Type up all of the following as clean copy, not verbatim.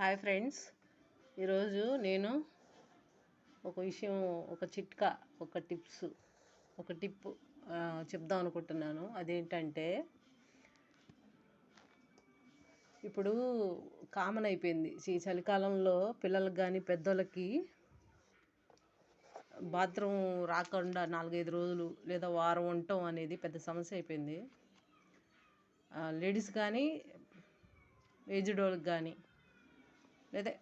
Hi friends, ఈరోజు నేను ఒక విషయం, ఒక చిట్కా, ఒక టిప్ చెప్దాం అనుకుంటున్నాను. అదేంటంటే, ఇప్పుడు కామన్ అయిపోయింది ఈ చలికాలంలో పిల్లలకి కానీ పెద్దోళ్ళకి బాత్రూమ్ రాకుండా 4-5 రోజులు లేదా వారం ఉండటం అనేది పెద్ద సమస్య అయిపోయింది. లేడీస్ కానీ ఏజ్డ్ వాళ్ళకి కానీ లేదా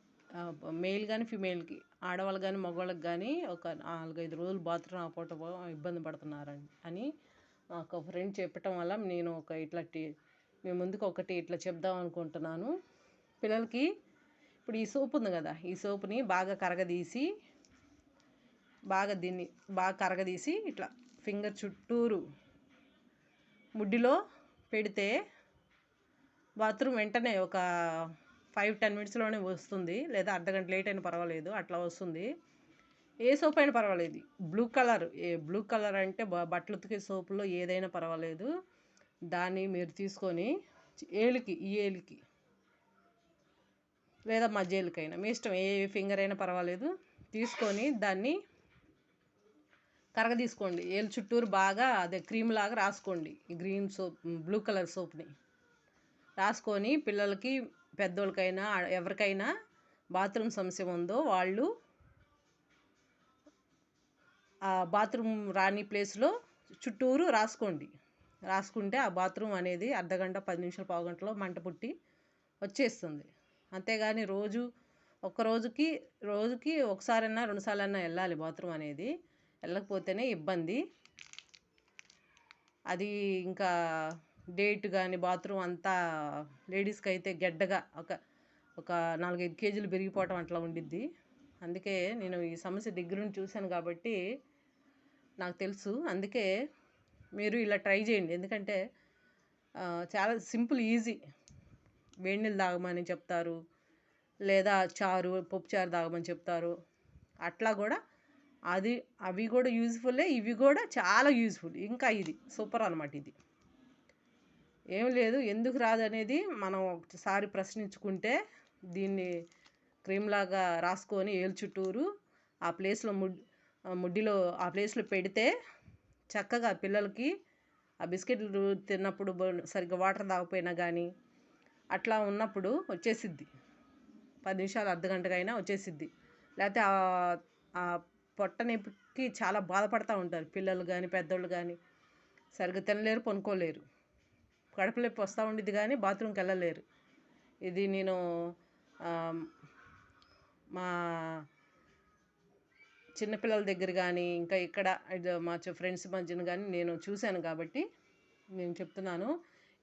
మెయిల్ కానీ ఫిమేల్కి, ఆడవాళ్ళు కానీ మగవాళ్ళకి కానీ ఒక 4-5 రోజులు బాత్రూమ్ రాకపోవటం ఇబ్బంది పడుతున్నారని అని ఒక ఫ్రెండ్ చెప్పటం వల్ల నేను మీ ముందుకు ఒకటి ఇట్లా చెప్దాం అనుకుంటున్నాను. పిల్లలకి ఇప్పుడు ఈ సోప్ ఉంది కదా, ఈ సోప్ని బాగా కరగదీసి ఇట్లా ఫింగర్ చుట్టూరు ముడ్డిలో పెడితే బాత్రూమ్ వెంటనే ఒక 5-10 మినిట్స్లోనే వస్తుంది, లేదా అర్ధగంట లేట్ అయినా పర్వాలేదు, అట్లా వస్తుంది. ఏ సోప్ అయినా పర్వాలేదు, బ్లూ కలర్ అంటే బట్టలు ఉతికే సోపులో ఏదైనా పర్వాలేదు. దాన్ని మీరు తీసుకొని ఈ ఏలికి లేదా మధ్యేలికైనా మీ ఇష్టం, ఏ ఫింగర్ అయినా పర్వాలేదు, తీసుకొని దాన్ని కరగదీసుకోండి. ఏలు చుట్టూరు బాగా అదే క్రీమ్ లాగా రాసుకోండి. ఈ బ్లూ కలర్ సోప్ని రాసుకొని పిల్లలకి పెద్దోళ్ళకైనా ఎవరికైనా బాత్రూమ్ సమస్య ఉందో వాళ్ళు ఆ బాత్రూమ్ రాని ప్లేస్లో చుట్టూరు రాసుకుంటే ఆ బాత్రూమ్ అనేది అర్ధగంట 10 నిమిషాలు పావుగంటలో మంట పుట్టి వచ్చేస్తుంది. అంతేగాని రోజుకి ఒకసారైనా 2 సార్లైనా వెళ్ళాలి బాత్రూమ్ అనేది. వెళ్ళకపోతేనే ఇబ్బంది. అది ఇంకా డేట్ కానీ బాత్రూమ్ అంతా లేడీస్కి అయితే గెడ్డగా ఒక 4-5 కేజీలు పెరిగిపోవటం అట్లా ఉండిద్ది. అందుకే నేను ఈ సమస్య దగ్గర నుంచి చూశాను కాబట్టి నాకు తెలుసు. అందుకే మీరు ఇలా ట్రై చేయండి. ఎందుకంటే చాలా సింపుల్, ఈజీ. వేడి నీళ్ళు తాగమని చెప్తారు, లేదా పప్పు చారు తాగమని చెప్తారు. అట్లా కూడా అవి కూడా యూజ్ఫుల్లే, ఇవి కూడా చాలా యూజ్ఫుల్. ఇంకా ఇది సూపర్ అన్నమాట. ఇది ఏం లేదు, ఎందుకు రాదనేది మనం ఒకసారి ప్రశ్నించుకుంటే దీన్ని క్రీమ్ లాగా రాసుకొని ఏలు చుట్టూరు ఆ ప్లేస్లో ముడ్డిలో ఆ ప్లేస్లో పెడితే చక్కగా పిల్లలకి ఆ బిస్కెట్లు తిన్నప్పుడు సరిగ్గా వాటర్ తాగకపోయినా కానీ అట్లా ఉన్నప్పుడు వచ్చేసిద్ది. 10 నిమిషాలు అర్ధగంటకైనా వచ్చేసిద్ది. లేకపోతే ఆ పొట్ట నొప్పికి చాలా బాధపడుతూ ఉంటారు పిల్లలు కానీ పెద్దోళ్ళు కానీ. సరిగ్గా తినలేరు, పనుకోలేరు, కడుపు నొప్పి వస్తూ ఉండిద్ది కానీ బాత్రూమ్కి వెళ్ళలేరు. ఇది నేను మా చిన్నపిల్లల దగ్గర కానీ ఇంకా ఇక్కడ మా ఫ్రెండ్స్ మధ్యన కానీ నేను చూశాను కాబట్టి నేను చెప్తున్నాను.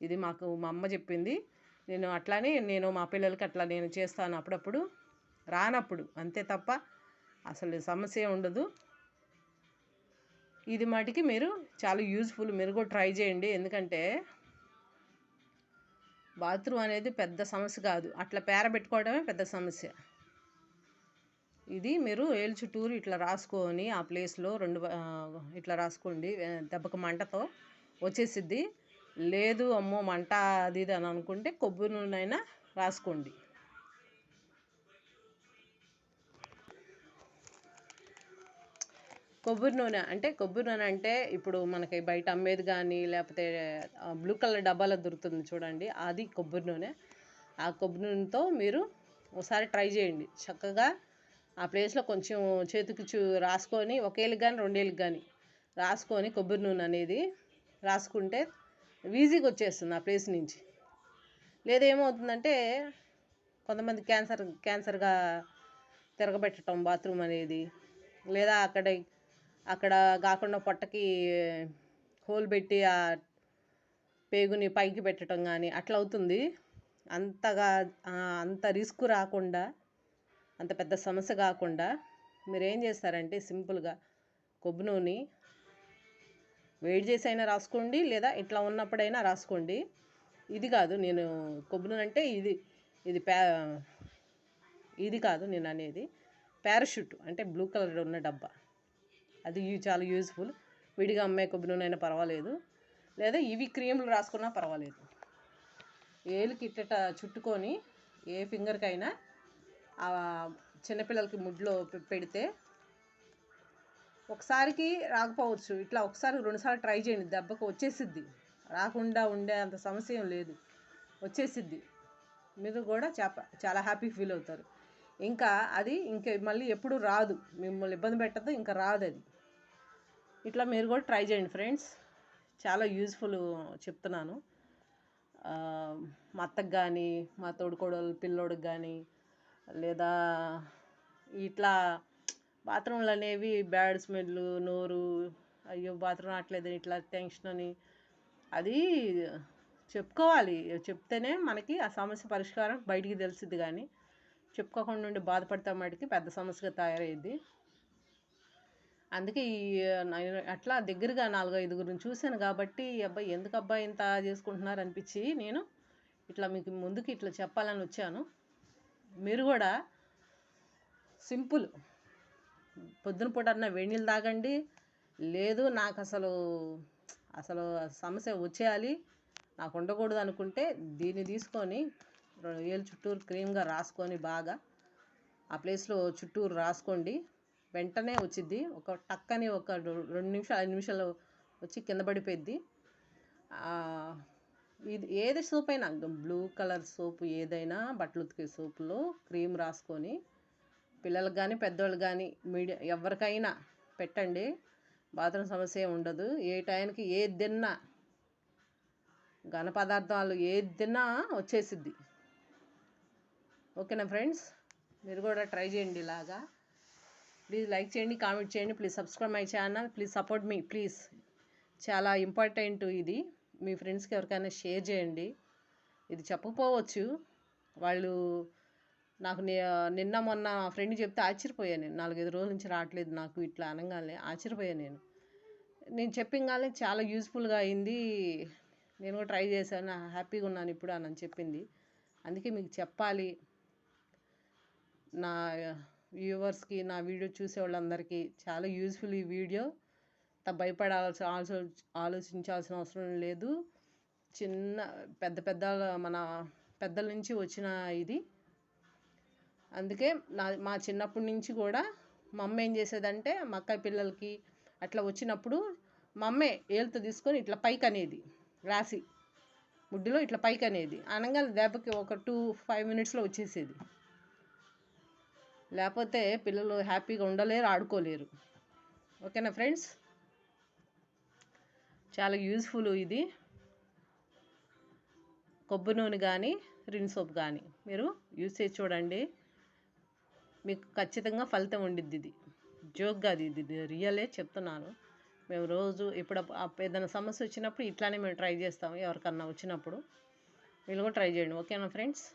ఇది మా అమ్మ చెప్పింది. నేను మా పిల్లలకి అట్లా నేను చేస్తాను అప్పుడప్పుడు, రానప్పుడు, అంతే తప్ప అసలు సమస్య ఉండదు. ఇది మటుకి మీరు చాలా యూజ్ఫుల్. మీరు కూడా ట్రై చేయండి. ఎందుకంటే బాత్రూమ్ అనేది పెద్ద సమస్య కాదు, అట్లా పెట్టుకోవడమే పెద్ద సమస్య. ఇది మీరు ఏలు చుట్టూరు ఇట్లా రాసుకొని ఆ ప్లేస్లో ఇట్లా రాసుకోండి. దెబ్బకి మంటతో వచ్చేసిద్ది. లేదు అమ్మో మంట అది ఇది అని అనుకుంటే కొబ్బరి నూనె అయినా రాసుకోండి. కొబ్బరి నూనె అంటే ఇప్పుడు మనకి బయట అమ్మేది కానీ లేకపోతే బ్లూ కలర్ డబ్బాలో దొరుకుతుంది చూడండి, అది కొబ్బరి నూనె. ఆ కొబ్బరి నూనెతో మీరు ఒకసారి ట్రై చేయండి. చక్కగా ఆ ప్లేస్లో కొంచెం చేతికి రాసుకొని, 1 ఏళ్ళకి కానీ 2 ఏళ్ళకి కానీ రాసుకొని కొబ్బరి నూనె అనేది రాసుకుంటే ఈజీగా వచ్చేస్తుంది ఆ ప్లేస్ నుంచి. లేదా ఏమవుతుందంటే కొంతమంది క్యాన్సర్గా తిరగబెట్టడం బాత్రూమ్ అనేది, లేదా అక్కడ కాకుండా పొట్టకి హోల్ పెట్టి ఆ పేగుని పైకి పెట్టడం కానీ అట్లా అవుతుంది. అంత రిస్క్ రాకుండా, అంత పెద్ద సమస్య కాకుండా మీరు ఏం చేస్తారంటే సింపుల్గా కొబ్బరి నూనె వేడి చేసి అయినా రాసుకోండి, లేదా ఇట్లా ఉన్నప్పుడైనా రాసుకోండి. ఇది కాదు నేను కొబ్బరి నూనె అంటే ఇది కాదు నేను అనేది, పారాషూట్ అంటే బ్లూ కలర్ ఉన్న డబ్బా, అది చాలా యూజ్ఫుల్. విడిగా అమ్మే కొబ్బరి నూనె అయినా పర్వాలేదు, లేదా ఇవి క్రీములు రాసుకున్నా పర్వాలేదు. ఏలుకి చుట్టుకొని ఏ ఫింగర్కైనా చిన్నపిల్లలకి ముడ్లో పెడితే ఒకసారికి రాకపోవచ్చు, ఇట్లా ఒకసారి 2 సార్లు ట్రై చేయండి, దెబ్బకు వచ్చేసిద్ది. రాకుండా ఉండే అంత సమస్య ఏం లేదు, వచ్చేసిద్ది. మీరు కూడా చాలా హ్యాపీ ఫీల్ అవుతారు. ఇంకా అది మళ్ళీ ఎప్పుడు రాదు, మిమ్మల్ని ఇబ్బంది పెట్టదు, ఇంకా రాదు అది. ఇట్లా మీరు కూడా ట్రై చేయండి ఫ్రెండ్స్, చాలా యూజ్ఫుల్ చెప్తున్నాను. మా అత్తకు కానీ, మా తోడుకోడలు పిల్లోడికి కానీ, లేదా ఇట్లా బాత్రూంలు అనేవి బ్యాడ్ స్మెల్, నోరు అయ్యో బాత్రూమ్ రావట్లేదు ఇట్లా టెన్షన్ అని, అది చెప్పుకోవాలి. చెప్తేనే మనకి ఆ సమస్య పరిష్కారం బయటికి తెలిసిద్ది. కానీ చెప్పుకోకుండా నుండి బాధపడితే మటుకి పెద్ద సమస్యగా తయారయ్యింది. అందుకే అట్లా దగ్గరగా 4-5 చూశాను కాబట్టి అబ్బాయి ఎందుకు అబ్బాయి ఇంత చేసుకుంటున్నారు అనిపించి నేను ఇట్లా మీకు ముందుకి ఇట్లా చెప్పాలని వచ్చాను. మీరు కూడా సింపుల్ పొద్దున పూట అన్న వేడి నీళ్ళు తాగండి. లేదు నాకు అసలు సమస్య వచ్చేయాలి, నాకు ఉండకూడదు అనుకుంటే దీన్ని తీసుకొని ఏళ్ళు చుట్టూరు క్రీమ్గా రాసుకొని బాగా ఆ ప్లేస్లో చుట్టూరు రాసుకోండి. వెంటనే వచ్చిద్ది. ఒక టక్కని ఒక 2 నిమిషాలు 5 నిమిషాలు వచ్చి కింద పడిపోద్ది. ఇది ఏది సోప్ అయినా, బ్లూ కలర్ సోపు ఏదైనా, బట్టలు ఉతికే సోపులో క్రీమ్ రాసుకొని పిల్లలకు కానీ పెద్దవాళ్ళు కానీ ఎవరికైనా పెట్టండి. బాత్రూమ్ సమస్య ఉండదు. ఏ టైంకి ఏది తిన్నా, ఘన పదార్థాలు ఏది తిన్నా వచ్చేసిద్ది. ఓకేనా ఫ్రెండ్స్, మీరు కూడా ట్రై చేయండి ఇలాగా. ప్లీజ్ లైక్ చేయండి, కామెంట్ చేయండి, please subscribe my channel, please support me please. చాలా ఇంపార్టెంట్ ఇది. మీ ఫ్రెండ్స్కి ఎవరికైనా షేర్ చేయండి. ఇది చెప్పకపోవచ్చు, వాళ్ళు నాకు నిన్న మొన్న ఫ్రెండ్ చెప్తే ఆశ్చర్యపోయాను నేను. 4-5 రోజుల నుంచి రావట్లేదు నాకు ఇట్లా అనగానే ఆశ్చర్యపోయాను నేను చెప్పగానే చాలా యూజ్ఫుల్గా అయింది. నేను కూడా ట్రై చేశాను, హ్యాపీగా ఉన్నాను ఇప్పుడు అని చెప్పింది. అందుకే మీకు చెప్పాలి. నా వ్యూవర్స్కి, నా వీడియో చూసే వాళ్ళందరికీ చాలా యూజ్ఫుల్ ఈ వీడియో. ఆలోచించాల్సిన అవసరం లేదు. పెద్ద మన పెద్దల నుంచి వచ్చిన ఇది. అందుకే మా చిన్నప్పటి నుంచి కూడా మా అమ్మ ఏం చేసేదంటే, మా అక్క పిల్లలకి అట్లా వచ్చినప్పుడు మా అమ్మే ఏళ్ళతో తీసుకొని ఇట్లా పైకి అనేది, రాసి ముడ్డులో ఇట్లా పైకి అనేది అనగానే దెబ్బకి ఒక 2-5 మినిట్స్లో వచ్చేసేది. లేకపోతే పిల్లలు హ్యాపీగా ఉండలేరు, ఆడుకోలేరు. ఓకేనా ఫ్రెండ్స్, చాలా యూజ్ఫుల్ ఇది. కొబ్బరి నూనె కానీ రిన్ సోప్ కానీ మీరు యూజ్ చేసి చూడండి, మీకు ఖచ్చితంగా ఫలితం ఉండిద్ది. ఇది జోక్ కాదు, ఇది రియలే చెప్తున్నాను. మేము రోజు ఇప్పుడు ఏదైనా సమస్య వచ్చినప్పుడు ఇట్లానే మేము ట్రై చేస్తాము. ఎవరికన్నా వచ్చినప్పుడు వీళ్ళు కూడా ట్రై చేయండి. ఓకేనా ఫ్రెండ్స్.